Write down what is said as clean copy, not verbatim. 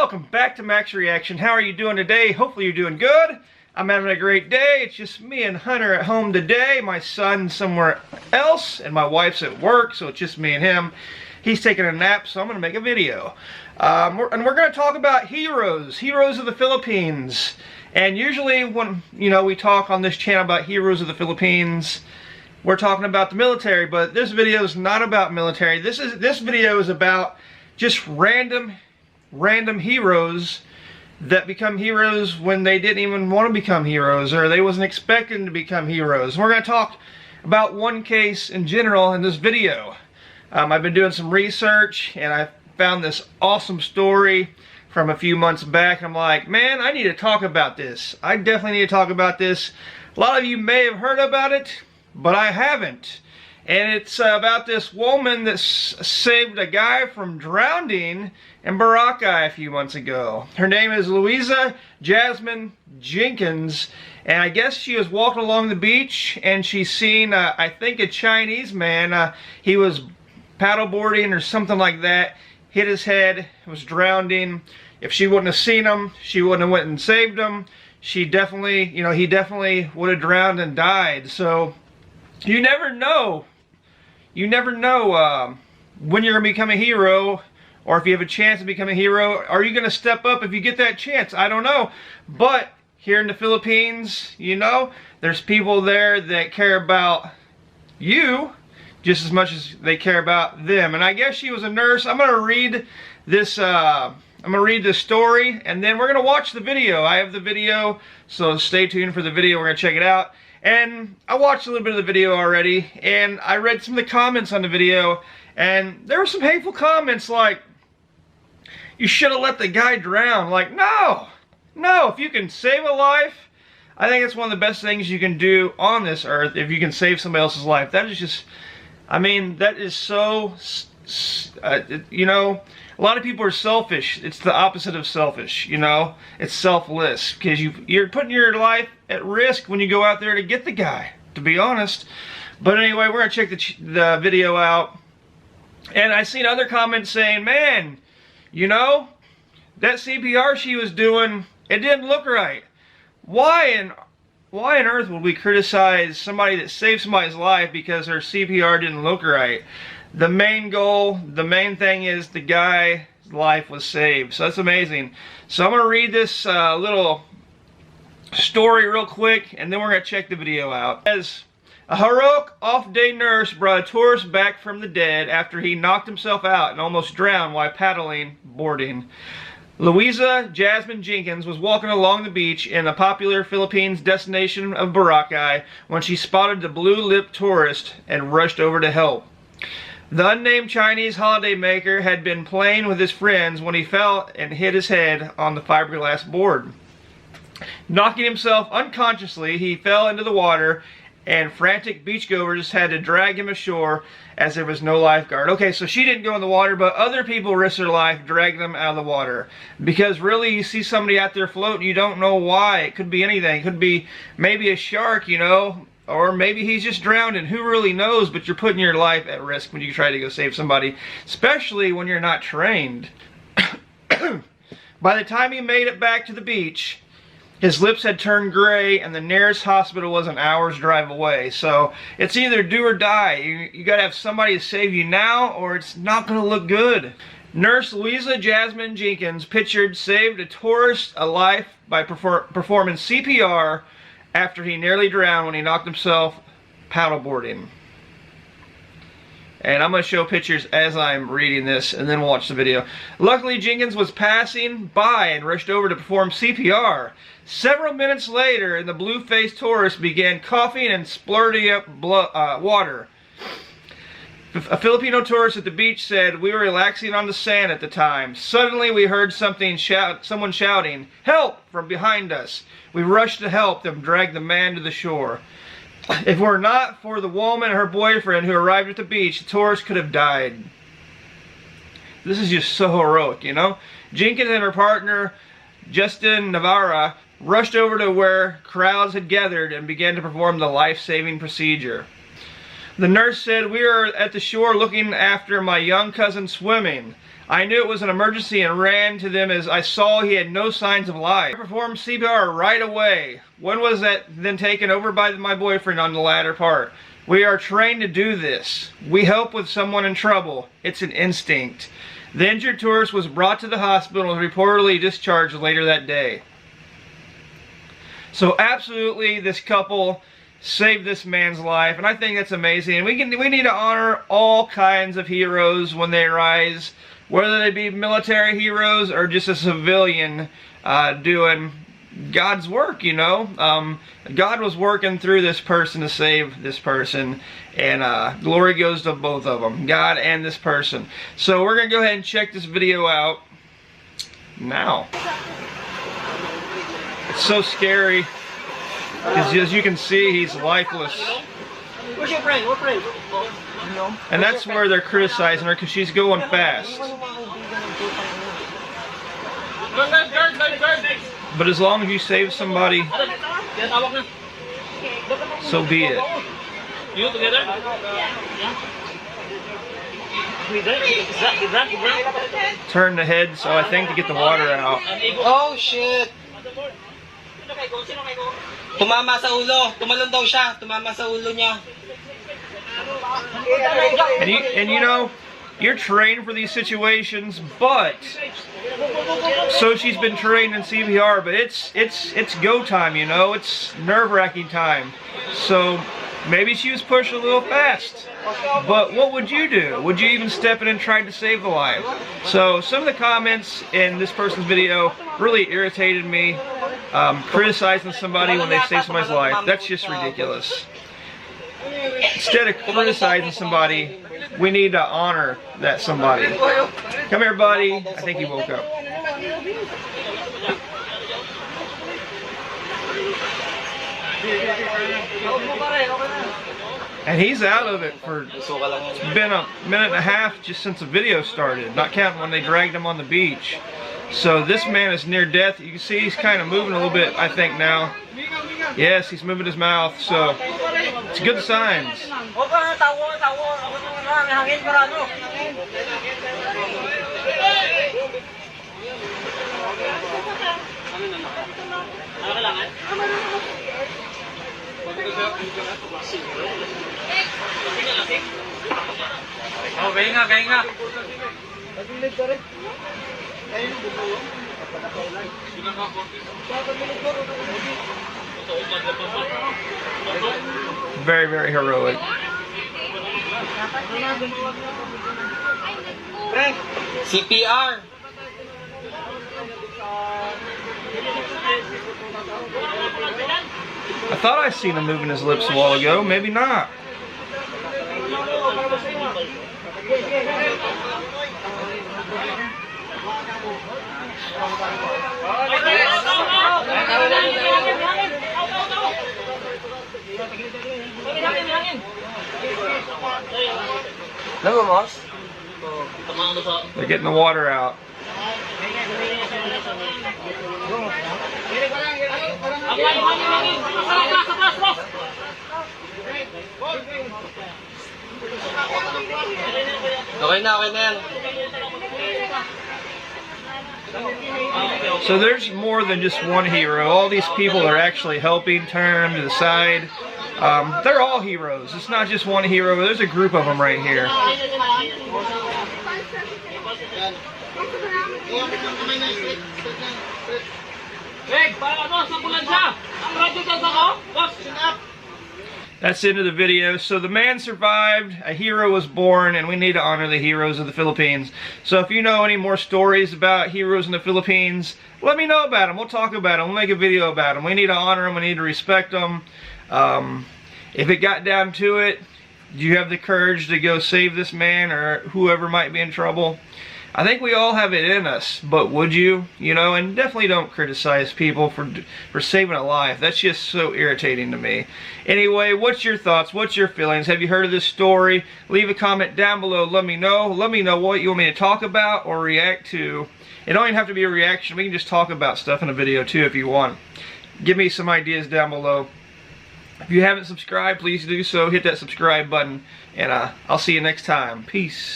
welcome back to Max Reaction. How are you doing today? Hopefully you're doing good. I'm having a great day. It's just me and Hunter at home today. My son's somewhere else, and my wife's at work, so it's just me and him. He's taking a nap, so I'm going to make a video. We're going to talk about heroes of the Philippines. And usually when we talk on this channel about heroes of the Philippines, we're talking about the military, but this video is not about military. This video is about just random heroes that become heroes when they didn't even want to become heroes, or they wasn't expecting to become heroes. We're going to talk about one case in general in this video. I've been doing some research and I found this awesome story from a few months back. I'm like, man, I need to talk about this. I definitely need to talk about this. A lot of you may have heard about it, but I haven't. And it's about this woman that saved a guy from drowning in Boracay a few months ago. Her name is Louisa Jasmine Jenkins, and I guess she was walking along the beach and she seen, I think, a Chinese man. He was paddleboarding or something like that, hit his head, was drowning. If she wouldn't have seen him, she wouldn't have went and saved him. She definitely, he definitely would have drowned and died. So you never know. You never know when you're going to become a hero, or if you have a chance to become a hero. Are you going to step up if you get that chance? I don't know. But here in the Philippines, there's people there that care about you just as much as they care about them. And I guess she was a nurse. I'm going to read this. I'm going to read this story, and then we're going to watch the video. I have the video, so stay tuned for the video. We're going to check it out. And I watched a little bit of the video already, and I read some of the comments on the video, and there were some hateful comments like, you should have let the guy drown. Like, no, if you can save a life, I think it's one of the best things you can do on this earth, if you can save somebody else's life. That is just, that is so, a lot of people are selfish. It's the opposite of selfish, It's selfless, because you're putting your life at risk when you go out there to get the guy, to be honest. But anyway, we're going to check the video out. And I seen other comments saying, man, that CPR she was doing, it didn't look right. Why on earth would we criticize somebody that saved somebody's life because her CPR didn't look right? The main goal, the main thing is the guy's life was saved. So that's amazing. So I'm going to read this little story real quick, and then we're going to check the video out. As a heroic off-day nurse brought a tourist back from the dead after he knocked himself out and almost drowned while paddling boarding. Louisa Jasmine Jenkins was walking along the beach in the popular Philippines destination of Boracay when she spotted the blue-lipped tourist and rushed over to help. The unnamed Chinese holidaymaker had been playing with his friends when he fell and hit his head on the fiberglass board. Knocking himself unconsciously, he fell into the water, and frantic beachgoers had to drag him ashore as there was no lifeguard. Okay, so she didn't go in the water, but other people risked their life dragging them out of the water. Because really, you see somebody out there floating, you don't know why. It could be anything. It could be maybe a shark, or maybe he's just drowning. Who really knows? But you're putting your life at risk when you try to go save somebody, especially when you're not trained. By the time he made it back to the beach, his lips had turned gray, and the nearest hospital was an hour's drive away. So it's either do or die. You got to have somebody to save you now, or it's not going to look good. Nurse Louisa Jasmine Jenkins pictured saved a tourist a life by performing CPR after he nearly drowned when he knocked himself paddleboarding. And I'm going to show pictures as I'm reading this, and then we'll watch the video. Luckily, Jenkins was passing by and rushed over to perform CPR. Several minutes later, the blue-faced tourist began coughing and splurting up water. A Filipino tourist at the beach said, "We were relaxing on the sand at the time. Suddenly, we heard someone shouting, 'Help!' from behind us. We rushed to help them drag the man to the shore. If it were not for the woman and her boyfriend who arrived at the beach, the tourist could have died." This is just so heroic, Jenkins and her partner, Justin Navarra, rushed over to where crowds had gathered and began to perform the life-saving procedure. The nurse said, "We were at the shore looking after my young cousin swimming. I knew it was an emergency and ran to them as I saw he had no signs of life. I performed CPR right away. When was that then taken over by my boyfriend on the latter part? We are trained to do this. We help with someone in trouble. It's an instinct. The injured tourist was brought to the hospital and was reportedly discharged later that day. So absolutely, this couple saved this man's life, and I think that's amazing. And we need to honor all kinds of heroes when they rise, whether they be military heroes or just a civilian doing God's work, you know. God was working through this person to save this person, and glory goes to both of them, God and this person. So we're going to go ahead and check this video out now. It's so scary, because as you can see, he's lifeless. Where's your friend? What friend? And that's where they're criticizing her, because she's going fast. But as long as you save somebody, so be it. You together? Turn the head, so I think to get the water out. Oh shit! Tumama sa ulo. Tumalon daw siya. Tumama sa ulo niya. And you know, you're trained for these situations, but so she's been trained in CPR, but it's go time, you know. It's nerve-wracking time. So maybe she was pushed a little fast. But what would you do? Would you even step in and try to save the life? So some of the comments in this person's video really irritated me. Criticizing somebody when they save somebody's life, that's just ridiculous. Instead of criticizing somebody, we need to honor that somebody. Come here, buddy. I think he woke up. And he's out of it for, it's been a minute and a half just since the video started, not counting when they dragged him on the beach. So this man is near death. You can see he's kind of moving a little bit, I think, now. Yes, he's moving his mouth, so it's good signs. Oh, kaya nga. Very, very heroic. CPR. I thought I seen him moving his lips a while ago. Maybe not. They're getting the water out. Okay na yan. So there's more than just one hero. All these people are actually helping, turn them to the side. They're all heroes. It's not just one hero. There's a group of them right here. That's the end of the video. So the man survived, a hero was born, and we need to honor the heroes of the Philippines. So if you know any more stories about heroes in the Philippines, let me know about them. We'll talk about them. We'll make a video about them. We need to honor them. We need to respect them. If it got down to it, do you have the courage to go save this man or whoever might be in trouble? I think we all have it in us, but would you? You know, and definitely don't criticize people for saving a life. That's just so irritating to me. Anyway, what's your thoughts? What's your feelings? Have you heard of this story? Leave a comment down below. Let me know. Let me know what you want me to talk about or react to. It don't even have to be a reaction. We can just talk about stuff in a video too if you want. Give me some ideas down below. If you haven't subscribed, please do so. Hit that subscribe button, and I'll see you next time. Peace.